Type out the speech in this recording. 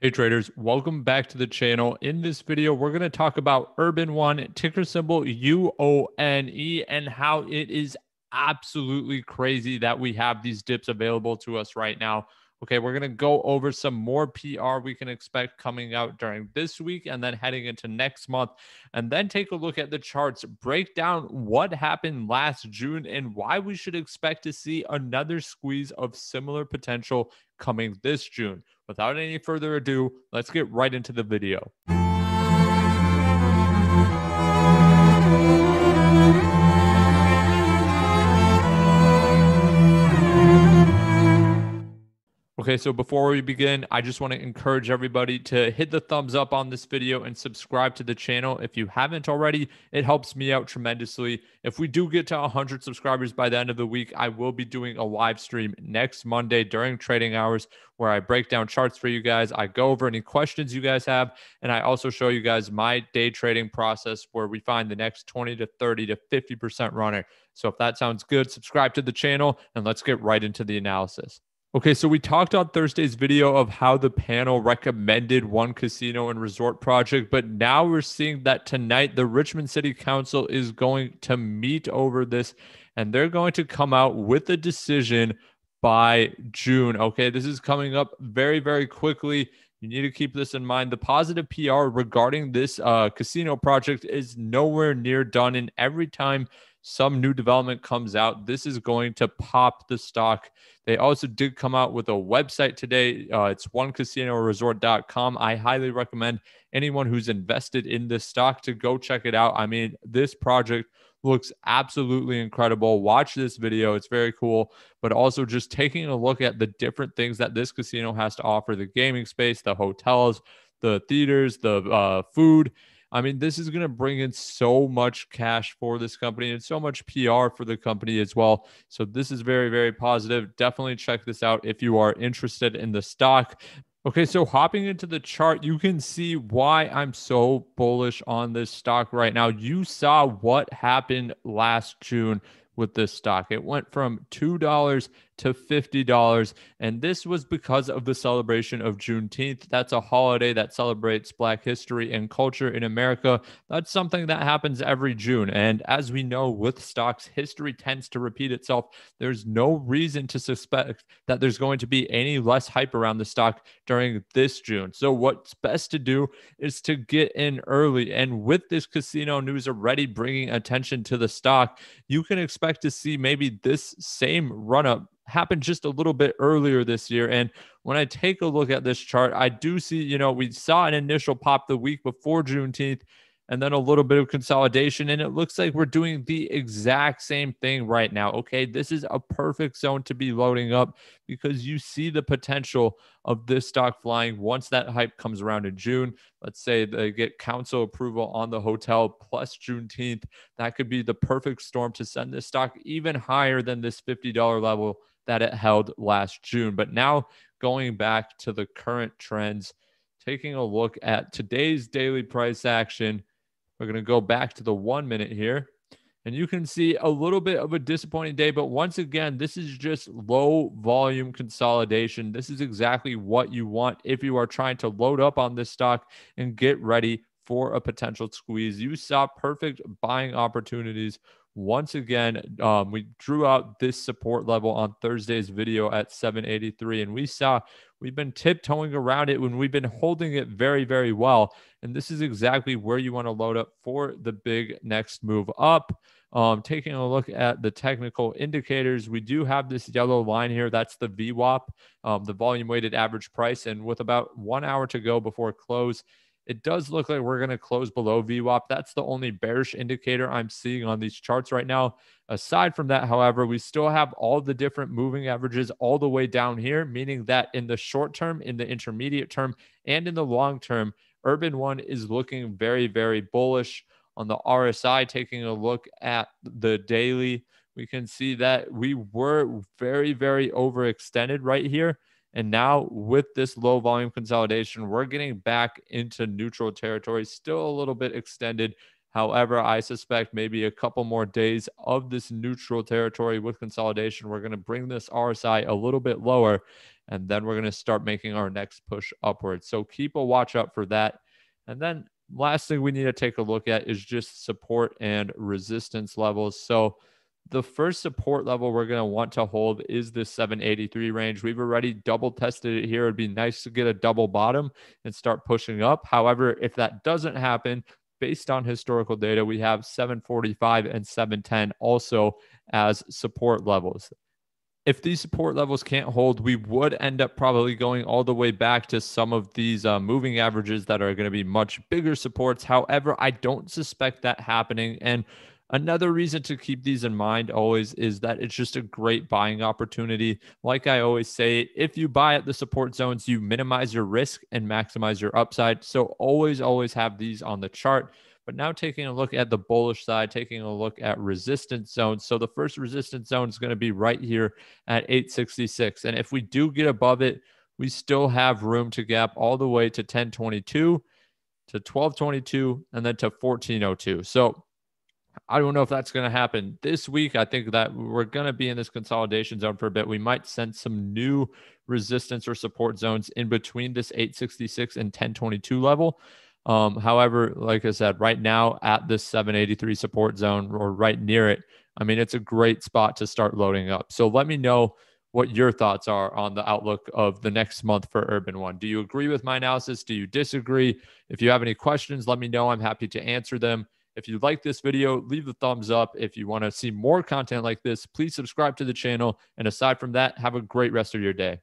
Hey traders, welcome back to the channel. In this video, we're going to talk about UONE, ticker symbol UONE, and how it is absolutely crazy that we have these dips available to us right now. Okay, we're going to go over some more PR we can expect coming out during this week and then heading into next month, and then take a look at the charts, break down what happened last June and why we should expect to see another squeeze of similar potential coming this June. Without any further ado, let's get right into the video. Okay, so before we begin, I just want to encourage everybody to hit the thumbs up on this video and subscribe to the channel if you haven't already. It helps me out tremendously. If we do get to 100 subscribers by the end of the week, I will be doing a live stream next Monday during trading hours where I break down charts for you guys. I go over any questions you guys have, and I also show you guys my day trading process where we find the next 20 to 30 to 50% runner. So if that sounds good, subscribe to the channel and let's get right into the analysis. Okay, so we talked on Thursday's video of how the panel recommended one casino and resort project, but now we're seeing that tonight the Richmond City Council is going to meet over this and they're going to come out with a decision by June. Okay, this is coming up very, very quickly. You need to keep this in mind. The positive PR regarding this casino project is nowhere near done, and every time some new development comes out, this is going to pop the stock. They also did come out with a website today. It's onecasinoresort.com. I highly recommend anyone who's invested in this stock to go check it out. I mean, this project looks absolutely incredible. Watch this video. It's very cool. But also just taking a look at the different things that this casino has to offer, the gaming space, the hotels, the theaters, the food. I mean, this is going to bring in so much cash for this company and so much PR for the company as well. So this is very, very positive. Definitely check this out if you are interested in the stock. Okay, so hopping into the chart, you can see why I'm so bullish on this stock right now. You saw what happened last June with this stock. It went from $2 to $50, and this was because of the celebration of Juneteenth. That's a holiday that celebrates Black history and culture in America. That's something that happens every June, and as we know with stocks, history tends to repeat itself. There's no reason to suspect that there's going to be any less hype around the stock during this June. So what's best to do is to get in early, and with this casino news already bringing attention to the stock, you can expect to see maybe this same run-up happened just a little bit earlier this year. And when I take a look at this chart, I do see, we saw an initial pop the week before Juneteenth and then a little bit of consolidation. And it looks like we're doing the exact same thing right now. Okay, this is a perfect zone to be loading up because you see the potential of this stock flying once that hype comes around in June. Let's say they get council approval on the hotel plus Juneteenth. That could be the perfect storm to send this stock even higher than this $50 level that it held last June. But now going back to the current trends, taking a look at today's daily price action, we're going to go back to the 1 minute here. And you can see a little bit of a disappointing day. But once again, this is just low volume consolidation. This is exactly what you want if you are trying to load up on this stock and get ready for a potential squeeze. You saw perfect buying opportunities. Once again, we drew out this support level on Thursday's video at 783, and we've been tiptoeing around it when we've been holding it very, very well. And this is exactly where you want to load up for the big next move up. Taking a look at the technical indicators, we do have this yellow line here. That's the VWAP, the volume weighted average price. And with about 1 hour to go before close, it does look like we're going to close below VWAP. That's the only bearish indicator I'm seeing on these charts right now. Aside from that, however, we still have all the different moving averages all the way down here, meaning that in the short term, in the intermediate term, and in the long term, UONE is looking very, very bullish. On the RSI, taking a look at the daily, we can see that we were very, very overextended right here. And now with this low volume consolidation, we're getting back into neutral territory, still a little bit extended. However, I suspect maybe a couple more days of this neutral territory with consolidation, we're going to bring this RSI a little bit lower. and then we're going to start making our next push upwards. So keep a watch out for that. And then last thing we need to take a look at is just support and resistance levels. So the first support level we're going to want to hold is the 783 range. We've already double tested it here. It'd be nice to get a double bottom and start pushing up. However, if that doesn't happen, based on historical data, we have 745 and 710 also as support levels. If these support levels can't hold, we would end up probably going all the way back to some of these moving averages that are going to be much bigger supports. However, I don't suspect that happening. And another reason to keep these in mind always is that it's just a great buying opportunity. Like I always say, if you buy at the support zones, you minimize your risk and maximize your upside. So always have these on the chart. But now taking a look at the bullish side, taking a look at resistance zones. So the first resistance zone is going to be right here at 866. And if we do get above it, we still have room to gap all the way to 1022, to 1222, and then to 1402. So I don't know if that's going to happen this week. I think that we're going to be in this consolidation zone for a bit. We might sense some new resistance or support zones in between this 866 and 1022 level. However, like I said, right now at this 783 support zone or right near it, I mean, it's a great spot to start loading up. So let me know what your thoughts are on the outlook of the next month for Urban One. Do you agree with my analysis? Do you disagree? If you have any questions, let me know. I'm happy to answer them. If you like this video, leave a thumbs up. If you want to see more content like this, please subscribe to the channel. And aside from that, have a great rest of your day.